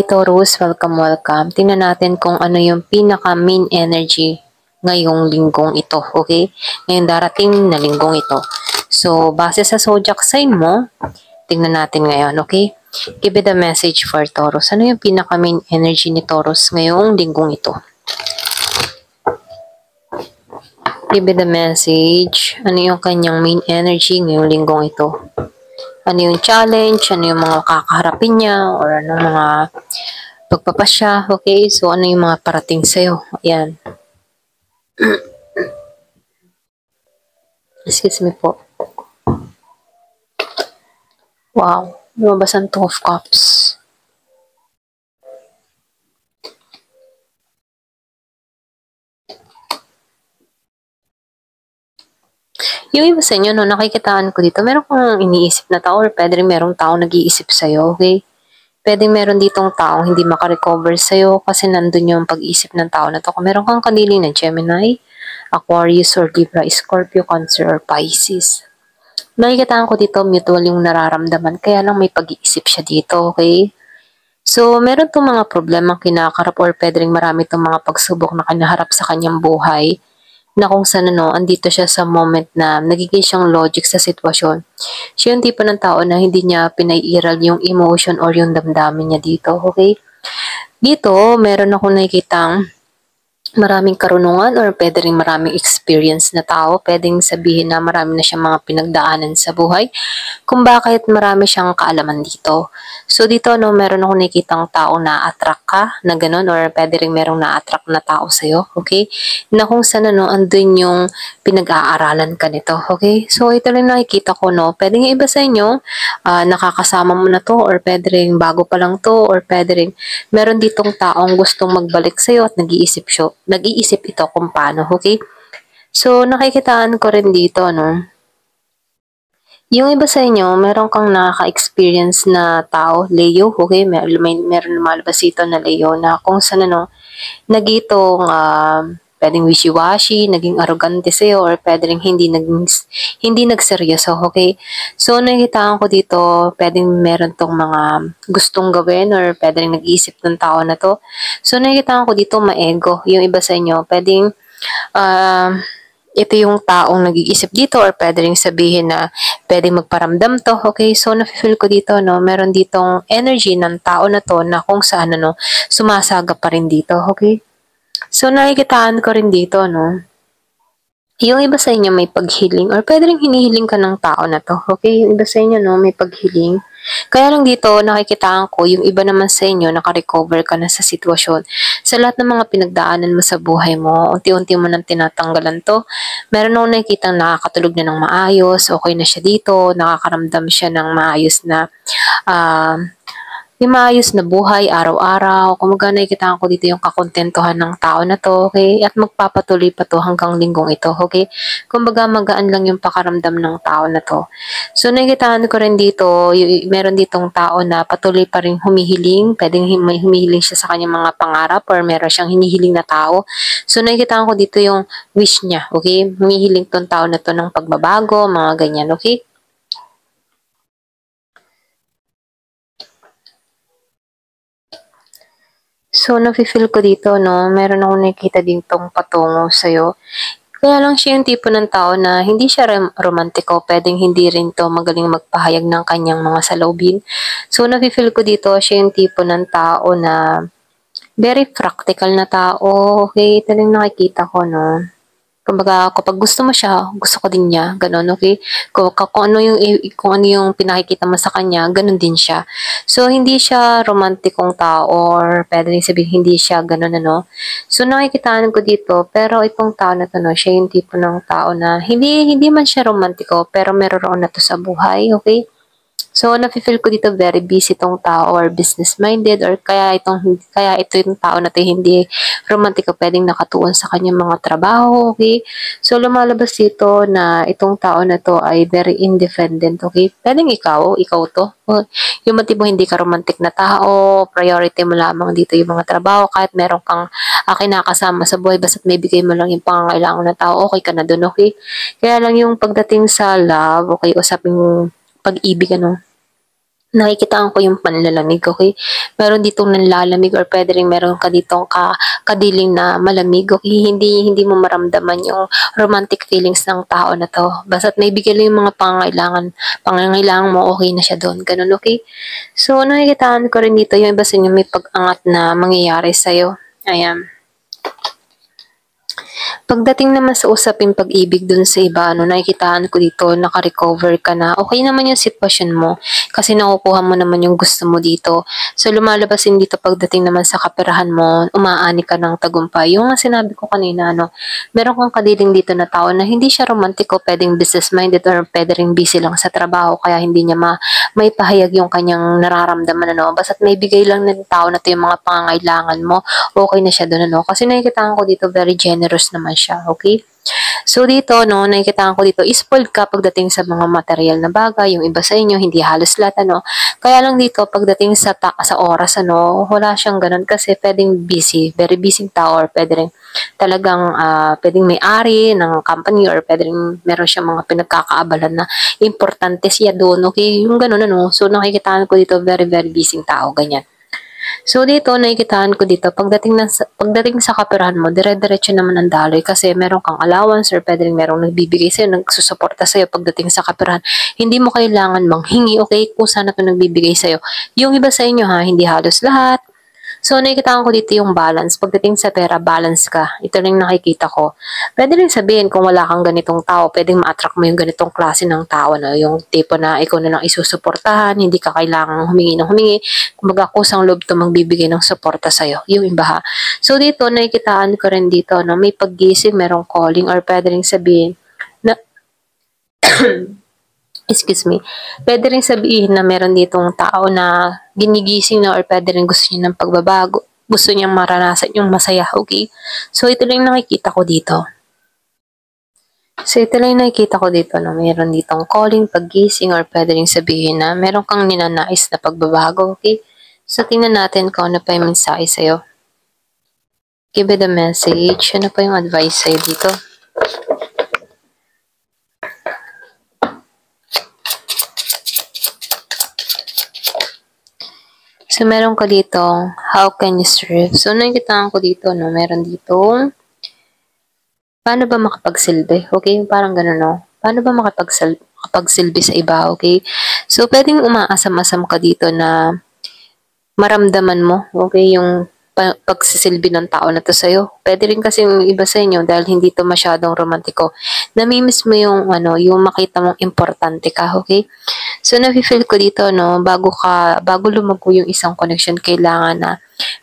Taurus, welcome. Tingnan natin kung ano yung pinaka-main energy ngayong linggong ito, okay? Ngayong darating na linggong ito. So, base sa zodiac sign mo, tingnan natin ngayon, okay? Give it a message for Taurus. Ano yung pinaka-main energy ni Taurus ngayong linggong ito? Give it a message. Ano yung kanyang main energy ngayong linggong ito? Ano yung challenge? Ano yung mga kakaharapin niya? Or ano mga pagpapasya, okay? So, ano yung mga parating sa'yo? Ayan. Excuse me po. Wow. Lumabas ang Two of Cups. Yung iba sa inyo, no, nakikitaan ko dito, meron kang iniisip na tao or pwede rin merong tao nag-iisip sa'yo, okay? Pwede meron ditong taong hindi makarecover sa'yo kasi nandun yung pag-iisip ng tao na to. Kung meron kang kanili na Gemini, Aquarius, or Libra, Scorpio, Cancer, or Pisces. Nakikitaan ko dito, mutual yung nararamdaman, kaya lang may pag-iisip siya dito, okay? So, meron itong mga problemang kinakarap or pwede rin marami itong mga pagsubok na kinaharap sa kanyang buhay na kung saan andito siya sa moment na nagiging siyang logic sa sitwasyon. Siya yung tipo ng tao na hindi niya pinaiiral yung emotion or yung damdamin niya dito, okay? Dito, meron akong nakikitang maraming karunungan or pwede rin maraming experience na tao. Pwedeng sabihin na marami na siyang mga pinagdaanan sa buhay kung bakit marami siyang kaalaman dito. So dito, meron akong nakikitang tao na attract ka na ganun or pwede rin merong na-attract na tao sa'yo, okay? Na kung saan andun yung pinag-aaralan ka nito, okay? So ito rin nakikita ko, pwedeng iba sa inyo, nakakasama mo na to or pwede rin bago pa lang to or pwede rin meron ditong taong gustong magbalik sa'yo at nag-iisip ito kung paano, okay? So, nakikitaan ko rin dito, yung iba sa inyo, meron kang nakaka-experience na tao, Leo, okay? Meron lumalabas dito na Leo na kung saan, nagitong, pwedeng wishy-washy, naging arrogante sa'yo, or pwedeng hindi nagseryoso, okay? So, nakikitaan ko dito, pwedeng meron tong mga gustong gawin, or pwedeng nag-iisip ng tao na to. So, nakikitaan ko dito, maego. Yung iba sa inyo, pwedeng, ito yung taong nag-iisip dito or pwede rin sabihin na pwedeng magparamdam to, okay? So, nafe-feel ko dito, meron ditong energy ng tao na to na kung saan, sumasaga pa rin dito, okay? So, nakikitaan ko rin dito, yung iba sa inyo may paghiling or pwede rin hinihiling ka ng tao na to, okay? Yung iba sa inyo, may paghiling. Kaya lang dito, nakikitaan ko, yung iba naman sa inyo, nakarecover ka na sa sitwasyon. Sa lahat ng mga pinagdaanan mo sa buhay mo, unti-unti mo nang tinatanggalan to. Meron akong nakikita nakakatulog na ng maayos, okay na siya dito, nakakaramdam siya ng maayos na yung maayos na buhay, araw-araw. Kumaga nakikita ko dito yung kakontentuhan ng tao na to, okay? At magpapatuloy pa to hanggang linggong ito, okay? Kumbaga magaan lang yung pakaramdam ng tao na to. So nakikita ko rin dito, meron ditong tao na patuloy pa rin humihiling, pwedeng humihiling siya sa kanyang mga pangarap or meron siyang hinihiling na tao. So nakikita ko dito yung wish niya, okay? Humihiling tong tao na to ng pagbabago, mga ganyan, okay? So, nafe-feel ko dito, meron akong nakikita ditong patungo sa'yo. Kaya lang siya yung tipo ng tao na hindi siya romantiko, pwedeng hindi rin to magaling magpahayag ng kanyang mga saloobin. So, nafe-feel ko dito, siya yung tipo ng tao na very practical na tao. Okay, ito lang nakikita ko, Kumbaga, kapag gusto mo siya, gusto ko din niya, ganun, okay? Kung ano yung pinakikita mo sa kanya, ganun din siya. So, hindi siya romantikong tao or pwede rin sabihin hindi siya ganun, So, nakikitaan ko dito, pero itong tao na to, siya yung tipo ng tao na hindi man siya romantiko, pero meron na to sa buhay, okay? So, nafe-feel ko dito very busy tong tao or business-minded or kaya ito yung tao na to hindi romantiko pwedeng nakatuon sa kanyang mga trabaho, okay? So, lumalabas dito na itong tao na to ay very independent, okay? Pwedeng ikaw to. Yung tipo hindi ka romantic na tao, priority mo lamang dito yung mga trabaho kahit meron kang kinakasama sa buhay basta't may bigay mo lang yung pangangailangan ng tao, okay ka na dun, okay? Kaya lang yung pagdating sa love, okay, usaping pag-ibig, Nakikitaan ko yung panlalamig, okay? Meron ditong nanlalamig or pwede rin meron ka ditong kadiling na malamig, okay? Hindi mo maramdaman yung romantic feelings ng tao na to. Basta't may bigay lang yung mga pangangailangan mo, okay na siya doon. Ganun, okay? So, nakikitaan ko rin dito yung iba sa inyo may pag-angat na mangyayari sa'yo. Ayan. Pagdating naman sa usaping pag-ibig dun sa iba, nakikitaan ko dito, naka-recover ka na. Okay naman yung sitwasyon mo kasi nakukuha mo naman yung gusto mo dito. So, lumalabas din dito pagdating naman sa kaperahan mo, umaani ka ng tagumpay. Yung nga sinabi ko kanina, meron kang kadiling dito na tao na hindi siya romantiko, pwedeng business-minded or pwede rin busy lang sa trabaho kaya hindi niya may pahayag yung kanyang nararamdaman, Basta't may bigay lang ng tao na to yung mga pangangailangan mo, okay na siya doon, Kasi nakikitaan ko dito, very generous naman siya, okay? So dito, nakikitaan ko dito, spoiled ka pagdating sa mga material na bagay, yung iba sa inyo, hindi halos lahat, Kaya lang dito, pagdating sa oras, wala siyang ganun kasi pwedeng busy, very busy tao or pwede rin talagang pwedeng may-ari ng company or pwede rin meron siyang mga pinagkakaabalan na importante siya doon, okay? Yung ganun, So nakikitaan ko dito, very, very busy tao, ganyan. So dito, nakikitaan ko dito, pagdating sa kaperahan mo, dire-diretso naman ang daloy kasi meron kang allowance or pwede rin merong nagbibigay sa'yo, nagsusuporta sa'yo pagdating sa kaperahan. Hindi mo kailangan manghingi, okay, kung saan ito nagbibigay sa'yo. Yung iba sa inyo hindi halos lahat. So, nakikitaan ko dito yung balance. Pagdating sa pera, balance ka. Ito lang nakikita ko. Pwede rin sabihin kung wala kang ganitong tao, pwedeng ma-attract mo yung ganitong klase ng tao, Yung tipo na ikaw na lang isusuportahan, hindi ka kailangang humingi ng humingi. Kumbaga, kusang loob to magbibigay ng suporta sa'yo. Yung iba, So, dito, nakikitaan ko rin dito, May paggising, merong calling, or pwede rin sabihin na excuse me, pwede rin sabihin na meron ditong tao na ginigising na or pwede rin gusto niya ng pagbabago. Gusto niyang maranasan yung masaya, okay? So, ito lang nakikita ko dito. So, ito lang nakikita ko dito, meron ditong calling, paggising, or pwede rin sabihin na meron kang ninanais na pagbabago, okay? So, tingnan natin kung ano pa yung mensahe sa'yo. Give it a message. Ano pa yung advice sa'yo dito? So, meron ka dito, how can you serve? So, nakikitaan ko dito, meron dito, paano ba makapagsilbi? Okay, parang gano'n, Paano ba makapagsilbi sa iba, okay? So, pwedeng umaasam-asam ka dito na maramdaman mo, okay, yung pagsisilbi ng tao na to sa'yo. Pwede rin kasi yung iba sa inyo, dahil hindi to masyadong romantiko, namimiss mo yung, yung makita mong importante ka, okay? So, nafe-feel ko dito, bago lumago yung isang connection, kailangan na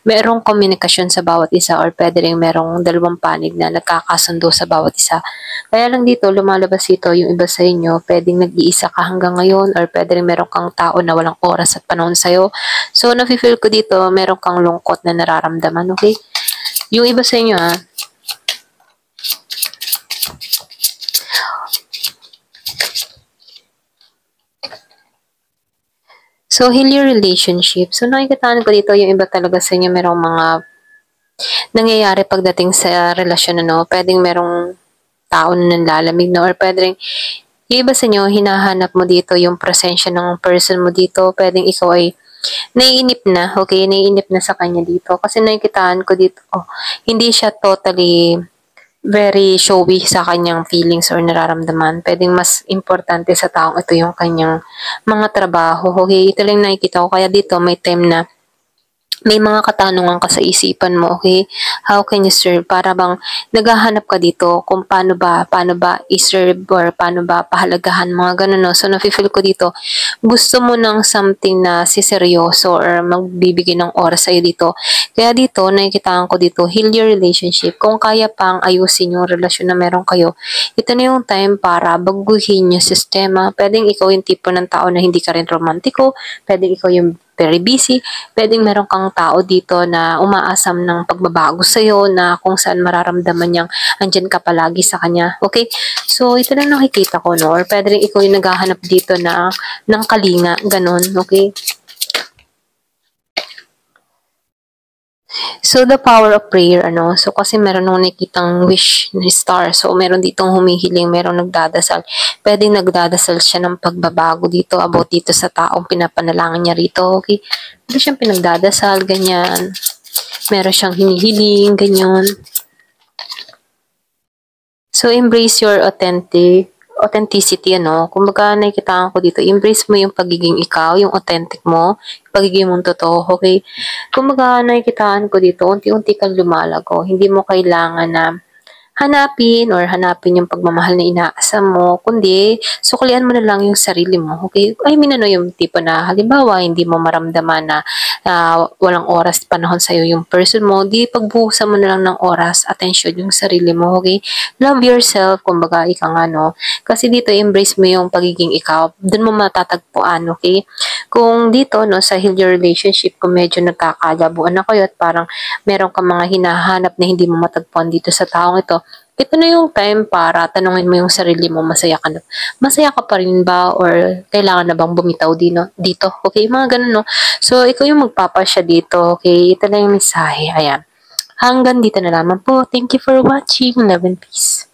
merong komunikasyon sa bawat isa or pwede rin merong dalawang panig na nagkakasundo sa bawat isa. Kaya lang dito, lumalabas dito yung iba sa inyo, pwedeng nag-iisa ka hanggang ngayon or pwede rin meron kang tao na walang oras at panahon sa'yo. So, nafe-feel ko dito, meron kang lungkot na nararamdaman, okay? Yung iba sa inyo, So, heal your relationship. So, nakikitaan ko dito, yung iba talaga sa inyo, merong mga nangyayari pagdating sa relasyon, Pwedeng merong tao na nanlalamig na or pwedeng yung iba sa inyo, hinahanap mo dito yung presensya ng person mo dito. Pwedeng ikaw ay naiinip na, okay? Naiinip na sa kanya dito. Kasi nakikitaan ko dito, hindi siya totally very showy sa kanyang feelings or nararamdaman. Pwedeng mas importante sa taong ito yung kanyang mga trabaho. Okay, ito lang nakikita ko. Kaya dito may time na may mga katanungan ka sa isipan mo, okay? How can you serve? Para bang naghahanap ka dito kung paano ba i-serve or paano ba pahalagahan, mga ganun, So, nafe-feel ko dito, gusto mo ng something na siseryoso or magbibigay ng oras sa'yo dito. Kaya dito, nakikitaan ko dito, heal your relationship. Kung kaya pang ayusin yung relasyon na meron kayo, ito na yung time para baguhin yung sistema. Pwedeng ikaw yung tipo ng tao na hindi ka rin romantiko, pwedeng ikaw yung very busy, pwedeng meron kang tao dito na umaasam ng pagbabago sa'yo na kung saan mararamdaman niyang andyan ka palagi sa kanya. Okay? So, ito lang nakikita ko, Or pwede rin ikaw yung naghahanap dito ng kalinga, ganun. Okay? So, the power of prayer, ano, so kasi meron nung nakitang wish na star. So, meron ditong humihiling, meron nagdadasal. Pwedeng nagdadasal siya ng pagbabago dito, about dito sa taong pinapanalangin niya rito, okay? Meron siyang pinagdadasal, ganyan. Meron siyang hinihiling, ganyan. So, embrace your authenticity, ano. Kumbaga, nakikitaan ko dito, embrace mo yung pagiging ikaw, yung authentic mo, yung pagiging mong totoo, okay? Kumbaga, nakikitaan ko dito, unti-unti kang lumalago. Hindi mo kailangan na hanapin yung pagmamahal na inaasam mo, kundi suklian mo na lang yung sarili mo, okay? I mean, ano yung tipo na, halimbawa, hindi mo maramdaman na walang oras, panahon sa'yo yung person mo, di pagbuhusan mo na lang ng oras, attention yung sarili mo, okay? Love yourself, kumbaga, ika nga, no? Kasi dito, embrace mo yung pagiging ikaw, dun mo matatagpuan, okay? Kung dito, no, sa heal your relationship, kung medyo nagkakalabuan na kayo at parang meron kang mga hinahanap na hindi mo matagpuan dito sa taong ito na yung time para tanungin mo yung sarili mo, masaya ka na. Masaya ka pa rin ba or kailangan na bang bumitaw dito? Okay, mga ganun, no? So, ikaw yung magpapasya dito, okay? Ito na yung mensahe, ayan. Hanggang dito na lamang po. Thank you for watching. Love and peace.